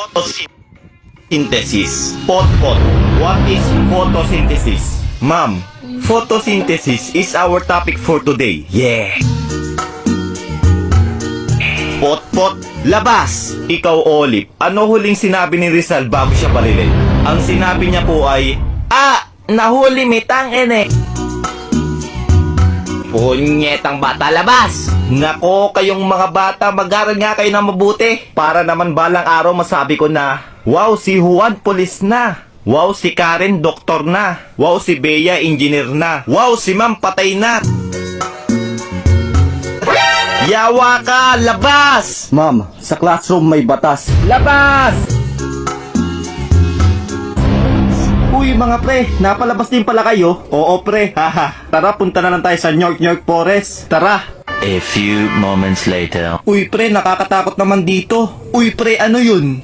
Photosynthesis. Pot. What is photosynthesis? Ma'am, photosynthesis is our topic for today. Yeah. Pot, labas! Ikaw, Olive, ano huling sinabi ni Rizal bago siya barilin? Ang sinabi niya po ay, nahuli mitang ene. Punyetang bata, labas! Nako, kayong mga bata, mag-aral nga kayo na mabuti. Para naman balang araw masabi ko na, wow, si Juan pulis na. Wow, si Karen doktor na. Wow, si Bea engineer na. Wow, si Ma'am patay na. Yawa ka! Labas! Ma'am, sa classroom may batas. Labas! Uy mga pre, napalabas din pala kayo? Oo pre, haha. Tara, punta na lang tayo sa York Forest. Tara! A few moments later. Uy pre, nakakatakot naman dito. Uy pre, ano yun?